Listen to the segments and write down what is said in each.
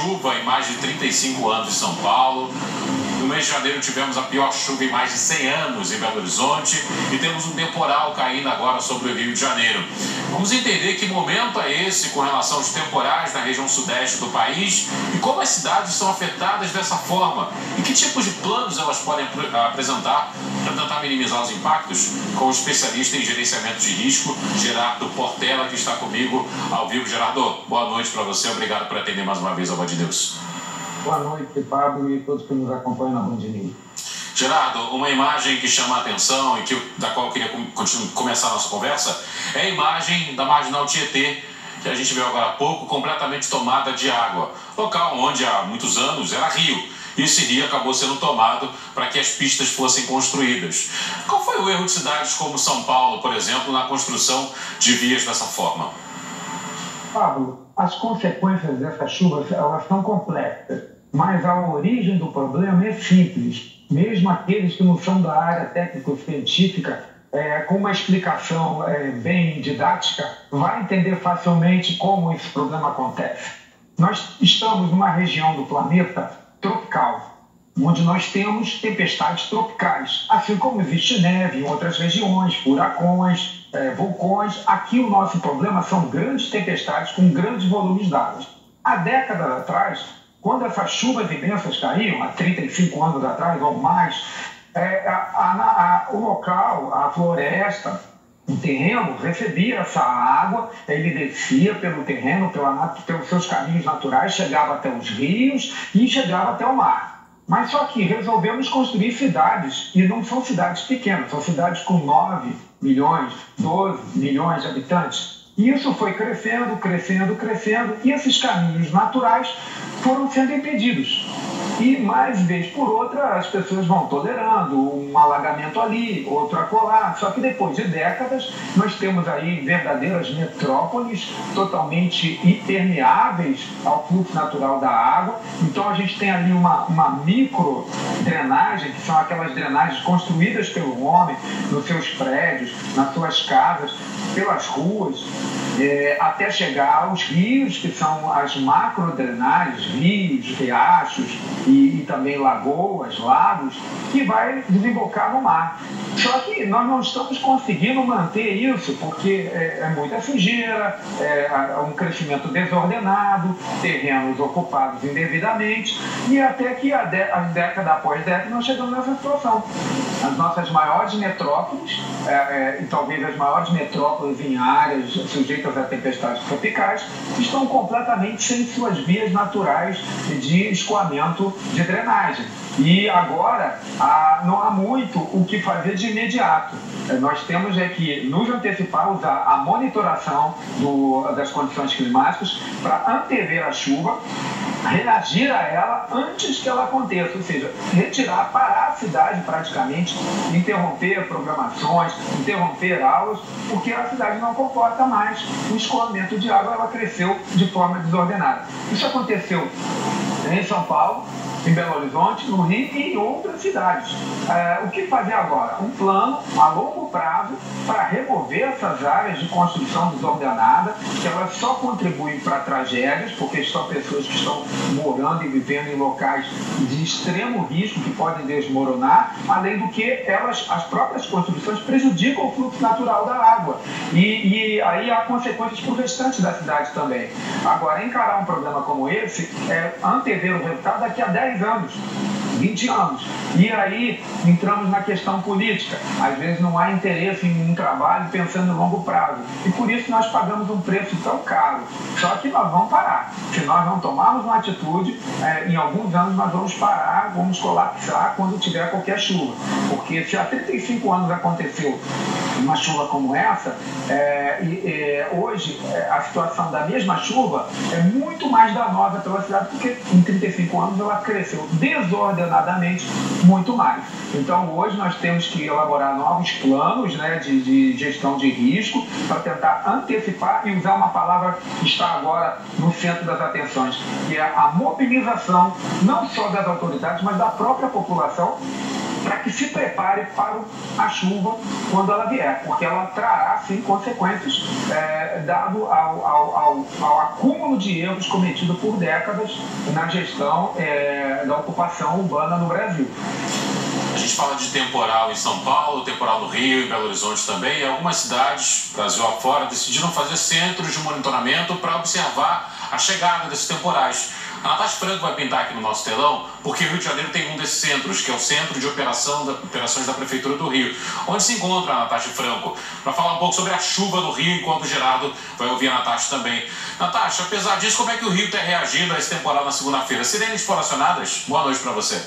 chuva em mais de 35 anos em São Paulo. No mês de janeiro tivemos a pior chuva em mais de 100 anos em Belo Horizonte e temos um temporal caindo agora sobre o Rio de Janeiro. Vamos entender que momento é esse com relação aos temporais na região sudeste do país e como as cidades são afetadas dessa forma e que tipos de planos elas podem apresentar para tentar minimizar os impactos com o especialista em gerenciamento de risco, Gerardo Portela, que está comigo ao vivo. Gerardo, boa noite para você. Obrigado por atender mais uma vez ao Band News. Boa noite, Pablo, e todos que nos acompanham na Band News. Gerardo, uma imagem que chama a atenção e da qual eu queria começar a nossa conversa é a imagem da Marginal Tietê, que a gente viu agora há pouco, completamente tomada de água. Local onde há muitos anos era rio. E esse rio acabou sendo tomado para que as pistas fossem construídas. Qual foi o erro de cidades como São Paulo, por exemplo, na construção de vias dessa forma? Pablo, as consequências dessas chuvas elas são complexas. Mas a origem do problema é simples. Mesmo aqueles que não são da área técnico-científica, com uma explicação bem didática, vai entender facilmente como esse problema acontece. Nós estamos numa região do planeta tropical, onde nós temos tempestades tropicais. Assim como existe neve em outras regiões, furacões, vulcões, aqui o nosso problema são grandes tempestades com grandes volumes d'água. Há décadas atrás, quando essas chuvas imensas caíam, há 35 anos atrás ou mais, o local, a floresta, o terreno recebia essa água, ele descia pelo terreno, pelos seus caminhos naturais, chegava até os rios e chegava até o mar. Mas só que resolvemos construir cidades, e não são cidades pequenas, são cidades com 9 milhões, 12 milhões de habitantes. E isso foi crescendo, crescendo, crescendo, e esses caminhos naturais foram sendo impedidos. E, mais vez por outra, as pessoas vão tolerando um alagamento ali, outro acolá. Só que depois de décadas, nós temos aí verdadeiras metrópoles totalmente impermeáveis ao fluxo natural da água. Então, a gente tem ali uma micro drenagem, que são aquelas drenagens construídas pelo homem nos seus prédios, nas suas casas, pelas ruas, até chegar aos rios, que são as macrodrenagens, rios, riachos e também lagoas, lagos, que vai desembocar no mar. Só que nós não estamos conseguindo manter isso, porque é muita sujeira, um crescimento desordenado, terrenos ocupados indevidamente, e até que década após década nós chegamos nessa situação. As nossas maiores metrópoles, e talvez as maiores metrópoles em áreas sujeitas a tempestades tropicais, estão completamente sem suas vias naturais de escoamento de drenagem. E agora não há muito o que fazer de imediato. Nós temos que nos antecipar, usar a monitoração das condições climáticas para antever a chuva, reagir a ela antes que ela aconteça, ou seja, retirar, parar a cidade praticamente, interromper programações, interromper aulas, porque a cidade não comporta mais o escoamento de água, ela cresceu de forma desordenada. Isso aconteceu em São Paulo, em Belo Horizonte, no Rio e em outras cidades. O que fazer agora? Um plano a longo prazo para remover essas áreas de construção desordenada, que elas só contribuem para tragédias, porque são pessoas que estão morando e vivendo em locais de extremo risco que podem desmoronar, além do que as próprias construções prejudicam o fluxo natural da água. E aí há consequências para o restante da cidade também. Agora, encarar um problema como esse é antever o resultado daqui a 10 anos, 20 anos. E aí entramos na questão política. Às vezes não há interesse em um trabalho pensando em longo prazo. E por isso nós pagamos um preço tão caro. Só que nós vamos parar. Se nós não tomarmos uma atitude, em alguns anos nós vamos parar, vamos colapsar quando tiver qualquer chuva. Porque se há 35 anos aconteceu uma chuva como essa, hoje a situação da mesma chuva é muito mais danosa pela cidade, porque em 35 anos ela cresceu desordenadamente muito mais. Então hoje nós temos que elaborar novos planos, de gestão de risco para tentar antecipar e usar uma palavra que está agora no centro das atenções, que é a mobilização não só das autoridades, mas da própria população para que se prepare para a chuva quando ela vier, porque ela trará, sim, consequências, dado ao acúmulo de erros cometido por décadas na gestão da ocupação urbana no Brasil. A gente fala de temporal em São Paulo, temporal no Rio, em Belo Horizonte também, e algumas cidades, Brasil afora, decidiram fazer centros de monitoramento para observar a chegada desses temporais. A Natasha Franco vai pintar aqui no nosso telão, porque o Rio de Janeiro tem um desses centros, que é o Centro de Operações da Prefeitura do Rio, onde se encontra a Natasha Franco, para falar um pouco sobre a chuva no Rio, enquanto o Gerardo vai ouvir a Natasha também. Natasha, apesar disso, como é que o Rio está reagindo a esse temporal na segunda-feira? Sirenes foram acionadas? Boa noite para você.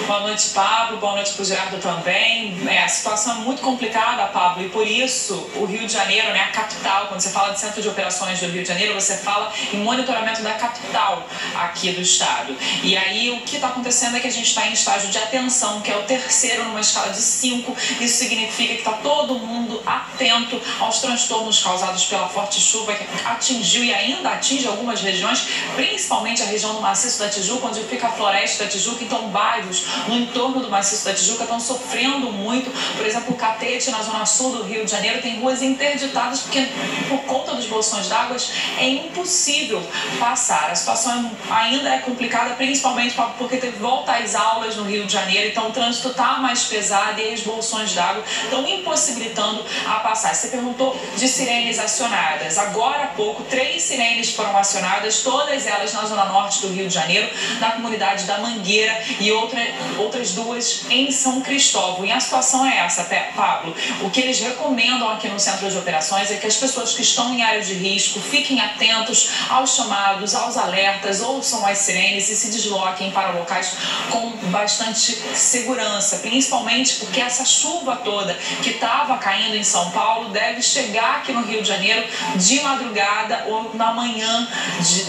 Boa noite, Pablo. Boa noite para o Gerardo também. A situação é muito complicada, Pablo, e por isso o Rio de Janeiro, a capital, quando você fala de centro de operações do Rio de Janeiro, você fala em monitoramento da capital aqui do estado. E aí o que está acontecendo é que a gente está em estágio de atenção, que é o terceiro numa escala de 5. Isso significa que está todo mundo atento aos transtornos causados pela forte chuva que atingiu e ainda atinge algumas regiões, principalmente a região do Maciço da Tijuca, onde fica a Floresta da Tijuca. Então, bairros no entorno do Maciço da Tijuca estão sofrendo muito. Por exemplo, o Catete, na zona sul do Rio de Janeiro, tem ruas interditadas porque, por conta dos bolsões d'água, é impossível passar. A situação ainda é complicada, principalmente porque teve volta às aulas no Rio de Janeiro, então o trânsito está mais pesado e os bolsões d'água estão impossibilitando a passar. Você perguntou de sirenes acionadas. Agora há pouco, 3 sirenes foram acionadas, todas elas na zona norte do Rio de Janeiro, na comunidade da Mangueira, e outras 2 em São Cristóvão. E a situação é essa, Pablo. O que eles recomendam aqui no Centro de Operações é que as pessoas que estão em área de risco fiquem atentos aos chamados, aos alertas, ouçam as sirenes e se desloquem para locais com bastante segurança, principalmente porque essa chuva toda que estava caindo em São Paulo deve chegar aqui no Rio de Janeiro de madrugada ou na manhã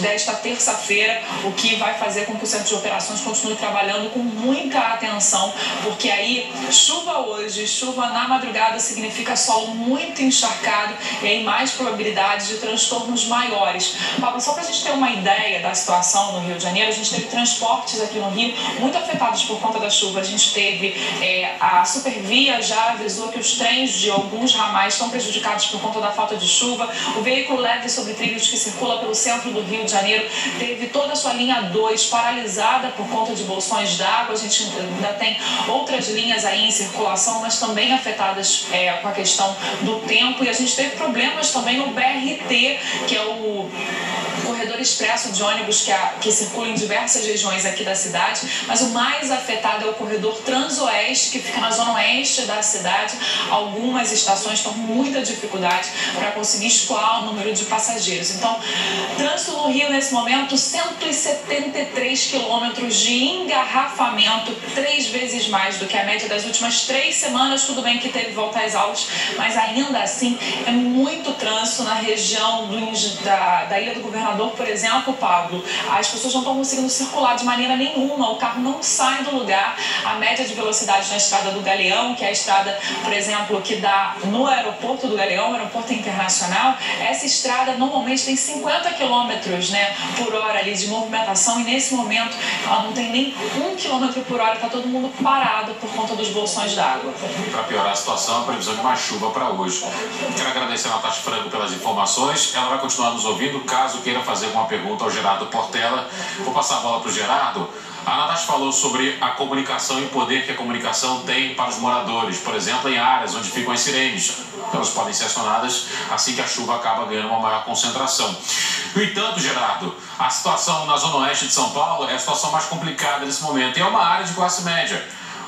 desta terça-feira, o que vai fazer com que o Centro de Operações continue trabalhando com muita atenção, porque aí chuva hoje, chuva na madrugada significa solo muito encharcado e aí mais probabilidade de transtornos maiores. Pablo, só para a gente ter uma ideia da situação no Rio de Janeiro, a gente teve transportes aqui no Rio muito afetados por conta da chuva. A gente teve a Supervia já avisou que os trens de alguns ramais estão prejudicados por conta da falta de chuva. O veículo leve sobre trilhos que circula pelo centro do Rio de Janeiro teve toda a sua linha 2 paralisada por conta de bolsões d'água. A gente ainda tem outras linhas aí em circulação, mas também afetadas com a questão do tempo. E a gente teve problemas também no BRT, que é o corredor expresso de ônibus que circula em diversas regiões aqui da cidade, mas o mais afetado é o corredor Transoeste, que fica na zona oeste da cidade. Algumas estações estão com muita dificuldade para conseguir escoar o número de passageiros. Então, trânsito no Rio nesse momento, 173 quilômetros de engarrafamento, 3 vezes mais do que a média das últimas 3 semanas. Tudo bem que teve volta às aulas, mas ainda assim é muito trânsito na região da Ilha do Governador, por exemplo, Pablo. As pessoas não estão conseguindo circular de maneira nenhuma, o carro não sai do lugar. A média de velocidade na estrada do Galeão, que é a estrada, por exemplo, que dá no aeroporto do Galeão, aeroporto internacional, essa estrada normalmente tem 50 quilômetros, por hora ali de movimentação, e nesse momento ela não tem nem 1 quilômetro por hora, está todo mundo parado por conta dos bolsões d'água. Para piorar a situação, a previsão de mais chuva para hoje. Quero agradecer a Natasha Franco pelas informações. Ela vai continuar nos ouvindo, caso queira fazer alguma pergunta ao Gerardo Portela. Vou passar a bola para o Gerardo. A Natasha falou sobre a comunicação e o poder que a comunicação tem para os moradores, por exemplo, em áreas onde ficam as sirenes. Elas podem ser acionadas assim que a chuva acaba ganhando uma maior concentração. No entanto, Gerardo, a situação na zona oeste de São Paulo é a situação mais complicada nesse momento. E é uma área de classe média.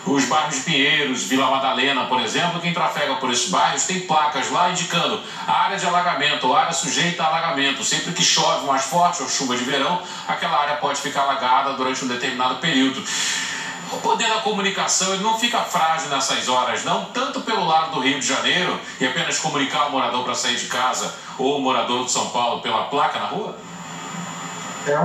Os bairros de Pinheiros, Vila Madalena, por exemplo, quem trafega por esses bairros tem placas lá indicando área de alagamento, ou área sujeita a alagamento. Sempre que chove mais forte ou chuva de verão, aquela área pode ficar alagada durante um determinado período. O poder da comunicação ele não fica frágil nessas horas, não, tanto pelo lado do Rio de Janeiro e apenas comunicar o morador para sair de casa ou o morador de São Paulo pela placa na rua?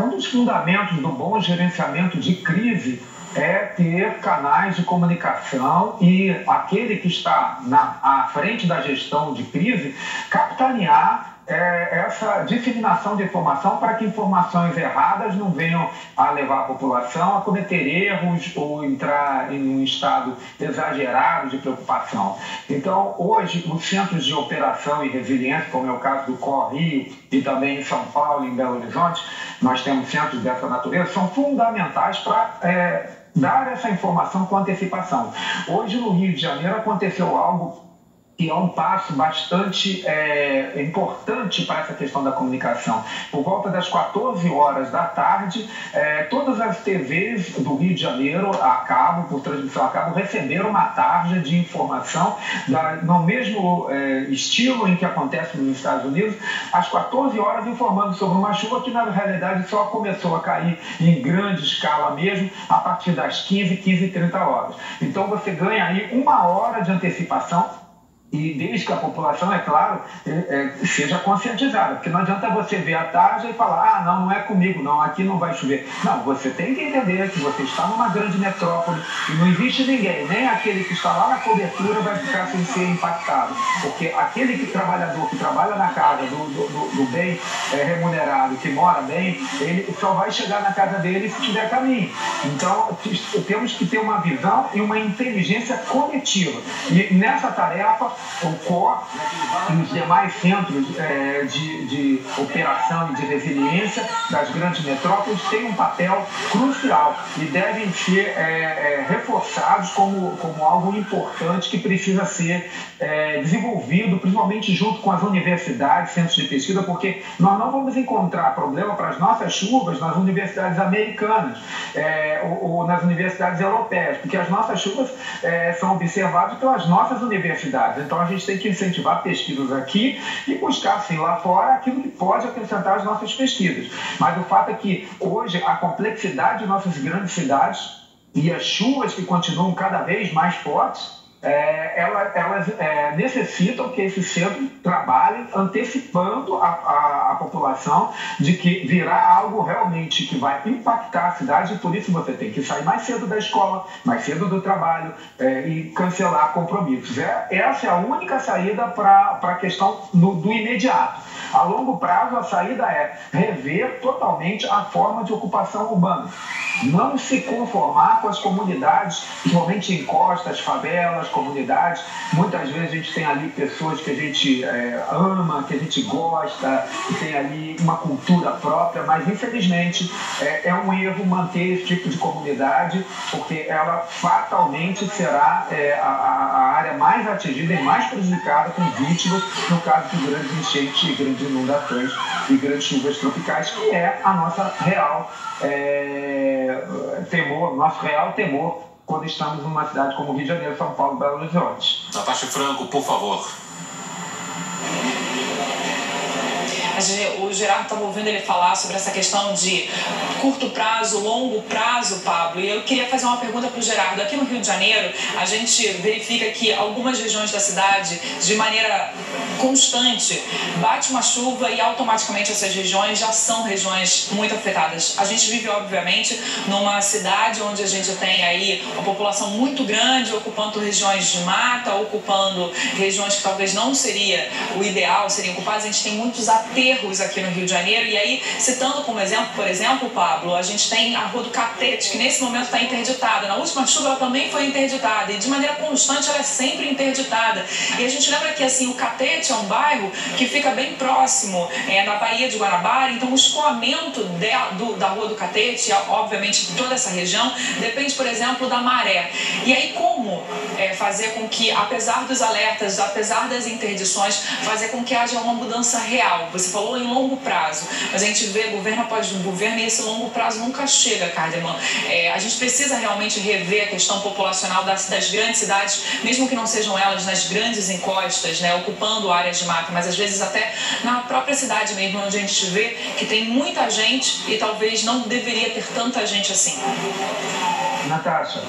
Um dos fundamentos do bom gerenciamento de crise é ter canais de comunicação e aquele que está à frente da gestão de crise capitanear essa disseminação de informação para que informações erradas não venham a levar a população a cometer erros ou entrar em um estado exagerado de preocupação. Então, hoje, os centros de operação e resiliência, como é o caso do COR Rio e também em São Paulo e em Belo Horizonte, nós temos centros dessa natureza, são fundamentais para dar essa informação com antecipação. Hoje, no Rio de Janeiro, aconteceu algo que é um passo bastante importante para essa questão da comunicação. Por volta das 14 horas da tarde, todas as TVs do Rio de Janeiro, a cabo, por transmissão a cabo, receberam uma tarja de informação no mesmo estilo em que acontece nos Estados Unidos, às 14 horas, informando sobre uma chuva que, na realidade, só começou a cair em grande escala mesmo a partir das 15h30 horas. Então, você ganha aí 1 hora de antecipação, e desde que a população, é claro, seja conscientizada, porque não adianta você ver a tarja e falar, não é comigo, não, aqui não vai chover. Não, você tem que entender que você está numa grande metrópole e não existe ninguém, nem aquele que está lá na cobertura vai ficar sem ser impactado, porque aquele trabalhador que trabalha na casa do bem remunerado, que mora bem, ele só vai chegar na casa dele se tiver caminho. Então, temos que ter uma visão e uma inteligência coletiva. E nessa tarefa, o COR e os demais centros de operação e de resiliência das grandes metrópoles têm um papel crucial e devem ser reforçados como algo importante que precisa ser desenvolvido, principalmente junto com as universidades, centros de pesquisa, porque nós não vamos encontrar problema para as nossas chuvas nas universidades americanas ou nas universidades europeias, porque as nossas chuvas são observadas pelas nossas universidades. Então, a gente tem que incentivar pesquisas aqui e buscar, assim, lá fora, aquilo que pode acrescentar às nossas pesquisas. Mas o fato é que, hoje, a complexidade de nossas grandes cidades e as chuvas que continuam cada vez mais fortes, elas necessitam que esse centro trabalhe antecipando a população de que virá algo realmente que vai impactar a cidade, e por isso você tem que sair mais cedo da escola, mais cedo do trabalho e cancelar compromissos. Essa é a única saída para a questão do imediato. A longo prazo, a saída é rever totalmente a forma de ocupação urbana. Não se conformar com as comunidades, principalmente em costas, favelas, comunidades. Muitas vezes a gente tem ali pessoas que a gente ama, que a gente gosta, que tem ali uma cultura própria, mas infelizmente é um erro manter esse tipo de comunidade, porque ela fatalmente será a área mais atingida e mais prejudicada, com vítimas, no caso de grandes enchentes e grandes inundações e grandes chuvas tropicais, que é a nossa real nosso real temor quando estamos numa cidade como Rio de Janeiro, São Paulo, Belo Horizonte. Natasha Franco, por favor. O Gerardo estava ouvindo ele falar sobre essa questão de curto prazo, longo prazo, Pablo, e eu queria fazer uma pergunta para o Gerardo. Aqui no Rio de Janeiro, a gente verifica que algumas regiões da cidade, de maneira constante, bate uma chuva e automaticamente essas regiões já são regiões muito afetadas. A gente vive, obviamente, numa cidade onde a gente tem aí uma população muito grande, ocupando regiões de mata, ocupando regiões que talvez não seria o ideal, seriam ocupadas. A gente tem muitos aterros aqui no Rio de Janeiro, e aí, citando como exemplo, por exemplo, Pablo, a gente tem a Rua do Catete, que nesse momento está interditada. Na última chuva ela também foi interditada, e de maneira constante ela é sempre interditada. E a gente lembra que, assim, o Catete é um bairro que fica bem próximo na Baía de Guanabara, então o escoamento da Rua do Catete, obviamente de toda essa região, depende, por exemplo, da maré. E aí, como fazer com que, apesar dos alertas, apesar das interdições, fazer com que haja uma mudança real? Você falou em longo prazo, mas a gente vê governo após governo e esse longo prazo nunca chega, Cardeman. A gente precisa realmente rever a questão populacional das grandes cidades, mesmo que não sejam elas nas grandes encostas, né, ocupando áreas de mata, mas às vezes até na própria cidade mesmo, onde a gente vê que tem muita gente e talvez não deveria ter tanta gente assim. Natasha,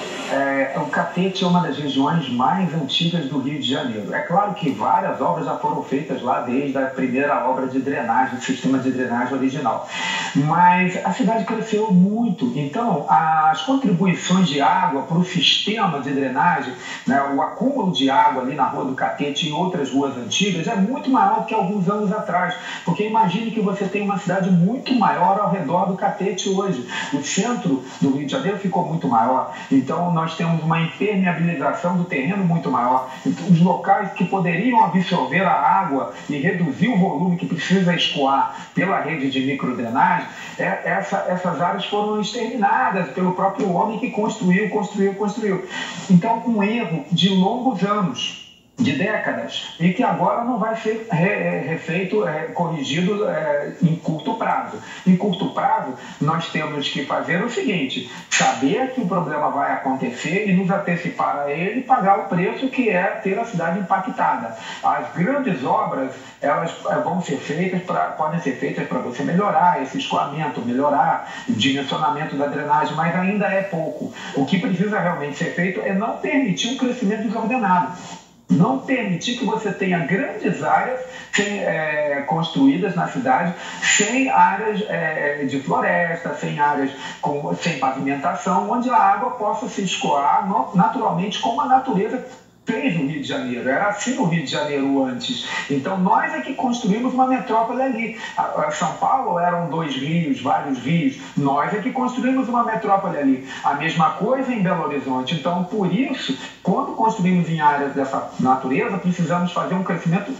o Catete é uma das regiões mais antigas do Rio de Janeiro. É claro que várias obras já foram feitas lá desde a primeira obra de drenagem, do sistema de drenagem original. mas a cidade cresceu muito. Então, as contribuições de água para o sistema de drenagem, né, o acúmulo de água ali na Rua do Catete e em outras ruas antigas é muito maior do que alguns anos atrás. Porque imagine que você tem uma cidade muito maior ao redor do Catete hoje. O centro do Rio de Janeiro ficou muito maior. Então, nós temos uma impermeabilização do terreno muito maior. Então, os locais que poderiam absorver a água e reduzir o volume que precisa escoar pela rede de microdrenagem, essas áreas foram exterminadas pelo próprio homem que construiu. Então, um erro de longos anos, de décadas, e que agora não vai ser refeito, corrigido em curto prazo. Em curto prazo, nós temos que fazer o seguinte: saber que o problema vai acontecer e nos antecipar a ele e pagar o preço que é ter a cidade impactada. As grandes obras, elas vão ser feitas, podem ser feitas para você melhorar esse escoamento, melhorar o dimensionamento da drenagem, mas ainda é pouco. O que precisa realmente ser feito é não permitir um crescimento desordenado. Não permitir que você tenha grandes áreas construídas na cidade, sem áreas de floresta, sem áreas sem pavimentação, onde a água possa se escoar naturalmente, como a natureza fez no Rio de Janeiro. Era assim no Rio de Janeiro antes. Então, nós é que construímos uma metrópole ali. São Paulo eram dois rios, vários rios. Nós é que construímos uma metrópole ali. A mesma coisa em Belo Horizonte. Então, por isso, quando construímos em áreas dessa natureza, precisamos fazer um crescimento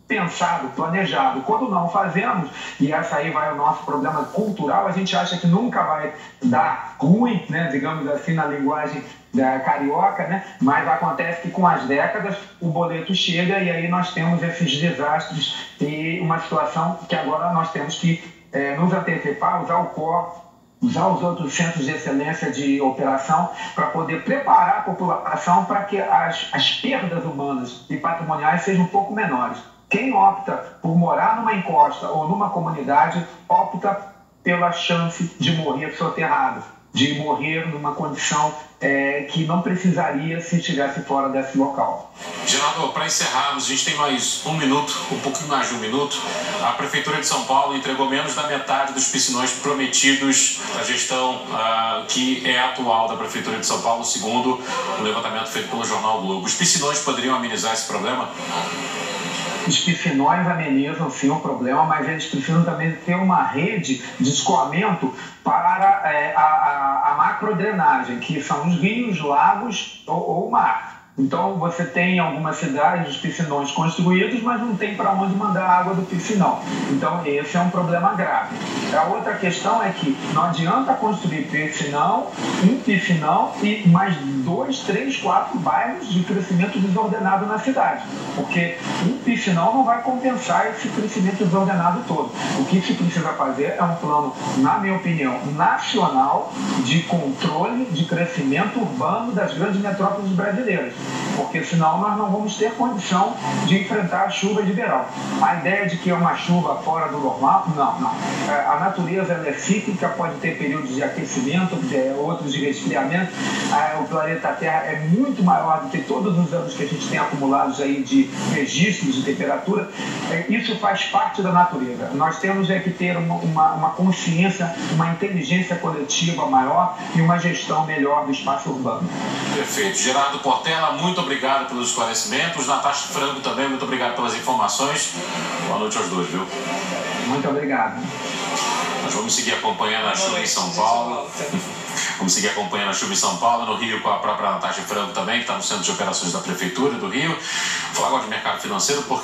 pensado, planejado. Quando não fazemos, e essa aí vai o nosso problema cultural, a gente acha que nunca vai dar ruim, né, digamos assim, na linguagem carioca, né? Mas acontece que com as décadas o boleto chega e aí nós temos esses desastres e uma situação que agora nós temos que nos antecipar, usar o COR, usar os outros centros de excelência de operação para poder preparar a população para que as perdas humanas e patrimoniais sejam um pouco menores. Quem opta por morar numa encosta ou numa comunidade opta pela chance de morrer soterrado, de morrer numa condição que não precisaria se estivesse fora desse local. Geraldo, para encerrarmos, a gente tem mais um minuto, um pouquinho mais de um minuto. A Prefeitura de São Paulo entregou menos da metade dos piscinões prometidos da gestão que é atual da Prefeitura de São Paulo, segundo o levantamento feito pelo Jornal Globo. Os piscinões poderiam amenizar esse problema? Os piscinões amenizam sim o problema, mas eles precisam também ter uma rede de escoamento para a macrodrenagem, que são os rios, lagos ou mar. Então, você tem em algumas cidades os piscinões construídos, mas não tem para onde mandar a água do piscinão. Então, esse é um problema grave. A outra questão é que não adianta construir um piscinão e mais 2, 3, 4 bairros de crescimento desordenado na cidade. Porque um piscinão não vai compensar esse crescimento desordenado todo. O que se precisa fazer é um plano, na minha opinião, nacional de controle de crescimento urbano das grandes metrópoles brasileiras. Porque senão nós não vamos ter condição de enfrentar a chuva de verão. A ideia de que é uma chuva fora do normal, não. A natureza ela é cíclica, pode ter períodos de aquecimento, outros de resfriamento. O planeta Terra é muito maior do que todos os anos que a gente tem acumulados aí de registros de temperatura. Isso faz parte da natureza. Nós temos que ter uma consciência, uma inteligência coletiva maior e uma gestão melhor do espaço urbano. Perfeito. Gerardo Portela, muito obrigado pelos esclarecimentos. Natasha Franco também, muito obrigado pelas informações. Boa noite aos dois, viu? Muito obrigado. Nós vamos seguir acompanhando a chuva em São Paulo. Vamos seguir acompanhando a chuva em São Paulo, no Rio com a própria Natasha Franco também, que está no Centro de Operações da Prefeitura do Rio. Vou falar agora de mercado financeiro, porque